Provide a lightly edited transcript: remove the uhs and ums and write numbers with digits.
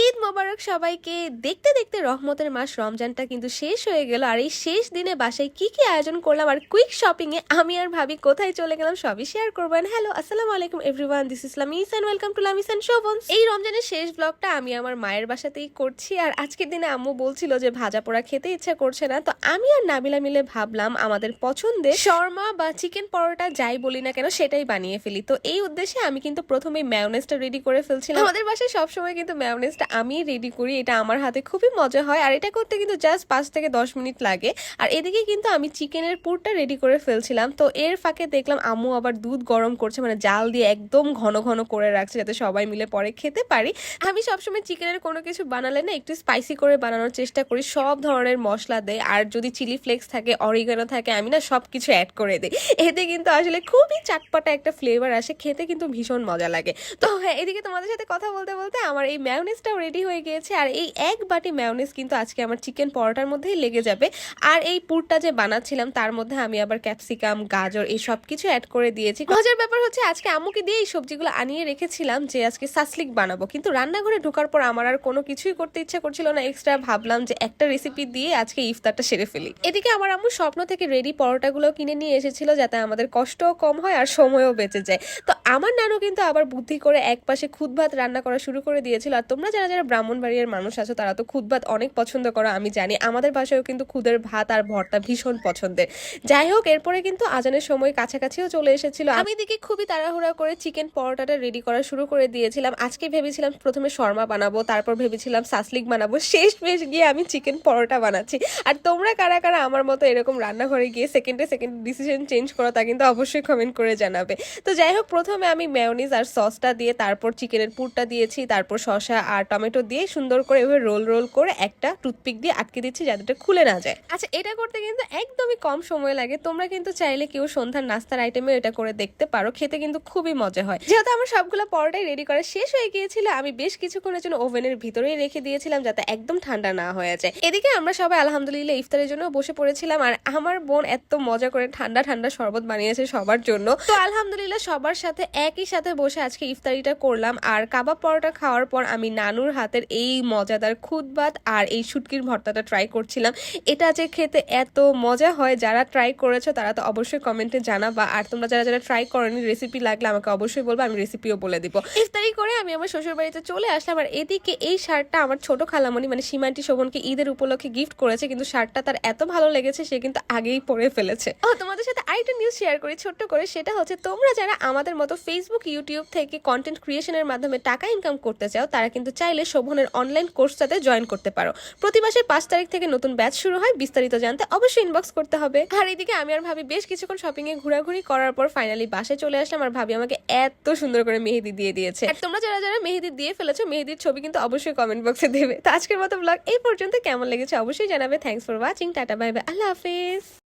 ঈদ মোবারক সবাইকে। দেখতে দেখতে রহমতের মাস রমজানটা কিন্তু শেষ হয়ে গেল। আর এই শেষ দিনে বাসায় কি কি আয়োজন করলাম আর কুইক শপিং এ আমি আর ভাবি কোথায় চলে গেলাম সবই শেয়ার করবেন। হ্যালো, আসসালামু আলাইকুম everyone, this is Lamis and welcome to Lamis and Shovon's. এই রমজানের শেষ ব্লগটা আমি আমার মায়ের বাসাতেই করছি। আর আজকের দিনে আম্মু বলছিল যে ভাজা পোড়া খেতে ইচ্ছা করছে না, তো আমি আর নাবিলা মিলে ভাবলাম আমাদের পছন্দের শর্মা বা চিকেন পরোটা যাই বলি না কেন সেটাই বানিয়ে ফেলি। তো এই উদ্দেশ্যে আমি কিন্তু প্রথমে ম্যায়োনেজটা রেডি করে ফেলছিলাম। আমাদের বাসায় সবসময় কিন্তু ম্যায়োনেজটা আমি রেডি করি, এটা আমার হাতে খুবই মজা হয়। আর এটা করতে কিন্তু জাস্ট 5 থেকে 10 মিনিট লাগে। আর এদিকে কিন্তু আমি চিকেনের পুরটা রেডি করে ফেলছিলাম। তো এর ফাঁকে দেখলাম আম্মু আবার দুধ গরম করছে, মানে জাল দিয়ে একদম ঘন ঘন করে রাখছে যাতে সবাই মিলে পরে খেতে পারি। আমি সবসময় চিকেনের কোনো কিছু বানালে না একটু স্পাইসি করে বানানোর চেষ্টা করি, সব ধরনের মশলা দেয়। আর যদি চিলি ফ্লেক্স থাকে, অরিগানো থাকে, আমি না সব কিছু অ্যাড করে দিই। এতে কিন্তু আসলে খুবই চাটপাটা একটা ফ্লেভার আসে, খেতে কিন্তু ভীষণ মজা লাগে। তো হ্যাঁ, এদিকে তোমাদের সাথে কথা বলতে বলতে আমার এই ম্যায়োনেজটাও রেডি হয়ে গিয়েছে। আর এই এক বাটি ম্যায়োনেজ কিন্তু আজকে আমার চিকেন পরোটার মধ্যেই লেগে যাবে। আর এই পুরটা যে বানাচ্ছিলাম তার মধ্যে আমি আবার ক্যাপসিকাম, গাজর এই সব কিছু অ্যাড করে দিয়েছি। মজার ব্যাপার হচ্ছে আজকে আম্মুকে দিয়ে এই সবজিগুলো আনিয়ে রেখেছিলাম যে আজকে সাসলিক বানাবো, কিন্তু রান্নাঘরে ঢোকার পর আমার আর কোনো কিছুই করতে ইচ্ছা করছিল না এক্সট্রা। ভাবলাম যে একটা রেসিপি দিয়ে আজকে ইফতারটা সেরে ফেলি। এদিকে আমার আম্মু স্বপ্ন থেকে রেডি পরোটাগুলো কিনে নিয়ে এসেছিল যাতে আমাদের কষ্টও কম হয় আর সময়ও বেঁচে যায়। তো আমার নানু কিন্তু আবার বুদ্ধি করে এক পাশে খুদ ভাত রান্না করা শুরু করে দিয়েছিল। আর তোমরা যারা যারা ব্রাহ্মণবাড়িয়ার মানুষ আছো তারা তো খুদ ভাত অনেক পছন্দ করো, আমি জানি। আমাদের বাসায়ও কিন্তু খুদের ভাত আর ভর্তা ভীষণ পছন্দের। যাই হোক, এরপরে কিন্তু আজানের সময় কাছাকাছিও চলে এসেছিল। আমি দেখি খুবই তাড়াহুড়া করে চিকেন পরোটাটা রেডি করা শুরু করে দিয়েছিলাম। আজকে ভেবেছিলাম প্রথমে শর্মা বানাবো, তারপর ভেবেছিলাম সাসলিক বানাবো, শেষ গিয়ে আমি চিকেন পরোটা বানাচ্ছি। আর তোমরা কারা কারা আমার মতো এরকম রান্নাঘরে গিয়ে সেকেন্ডে ডিসিশন চেঞ্জ করো তা কিন্তু অবশ্যই কমেন্ট করে জানাবে। তো যাই হোক, প্রথমে আমি মেয়োনিজ আর সসটা দিয়ে তারপর চিকেনের পুরটা দিয়েছি, তারপর শসা আর টমেটো দিয়ে সুন্দর করে এভাবে রোল রোল করে একটা টুথপিক দিয়ে আটকে দিচ্ছি যাতে এটা খুলে না যায়। আচ্ছা, এটা করতে কিন্তু একদমই কম সময় লাগে। তোমরা কিন্তু চাইলে কেউ সন্ধ্যার নাস্তার আইটেমে এটা করে দেখতে পারো, খেতে কিন্তু খুবই মজা হয়। যেহেতু আমার সবগুলো পরোটাই রেডি করা শেষ হয়ে গিয়েছিল, আমি বেশ কিছুক্ষণের জন্য ওভেনের ভিতরেই রেখে দিয়েছিলাম যাতে একদম ঠান্ডা না হয়ে যায়। এদিকে আমরা সবাই আলহামদুলিল্লাহ ইফতারের জন্য বসে পড়েছিলাম। আর আমার বোন এত মজা করে ঠান্ডা ঠান্ডা শরবত বানিয়েছে সবার জন্য। তো আলহামদুলিল্লাহ সবার সাথে একই সাথে বসে আজকে ইফতারিটা করলাম। আর কাবাব পরোটা খাওয়ার পর আমি নানুর হাতের এই মজাদার খুদ ভাত আর এই শুটকির ভর্তাটা ট্রাই করছিলাম। এটা যে খেতে এত মজা হয়, যারা ট্রাই করেছো তারা তো অবশ্যই কমেন্টে জানাবা। আর তোমরা যারা যারা ট্রাই করনি, রেসিপি লাগলে আমাকে অবশ্যই বলবো, আমি রেসিপিও বলে দিব। ইফতারি করে আমি আমার শ্বশুর বাড়িতে চলে আসলাম। আর এদিকে এই শার্টটা আমার ছোট খালামণি মানে সীমান্তি শোভনকে ঈদের উপলক্ষে গিফট করেছে, কিন্তু শার্টটা তার এত ভালো লেগেছে সে কিন্তু আগেই পরে ফেলেছে। তোমাদের সাথে আরেকটা নিউজ শেয়ার করি ছোট্ট করে, সেটা হচ্ছে তোমরা যারা আমাদের মতো ফেসবুক, ইউটিউব থেকে কন্টেন্ট ক্রিয়েশনের মাধ্যমে টাকা ইনকাম করতে চাও তারা কিন্তু চাইলে শোভনের অনলাইন কোর্সটাতে জয়েন করতে পারো। প্রতি মাসের 5 তারিখ থেকে নতুন ব্যাচ শুরু হয়। বিস্তারিত জানতে অবশ্যই ইনবক্স করতে হবে। আর এদিকে আমি আর ভাবি বেশ কিছুক্ষণ শপিং এ ঘোরাঘুরি করার পর ফাইনালি বাসায় চলে আসলাম। আর ভাবি আমাকে এত সুন্দর করে মেহেদি দিয়ে দিয়েছে। আর তোমরা যারা যারা মেহেদি দিয়ে ফেলেছো, মেহেদির ছবি কিন্তু অবশ্যই কমেন্ট বক্সে দেবে। তো আজকের মতো ব্লগ এই পর্যন্ত, কেমন লেগেছে অবশ্যই জানাবে। Thanks for watching, tata bye bye, আল্লাহ হাফেজ।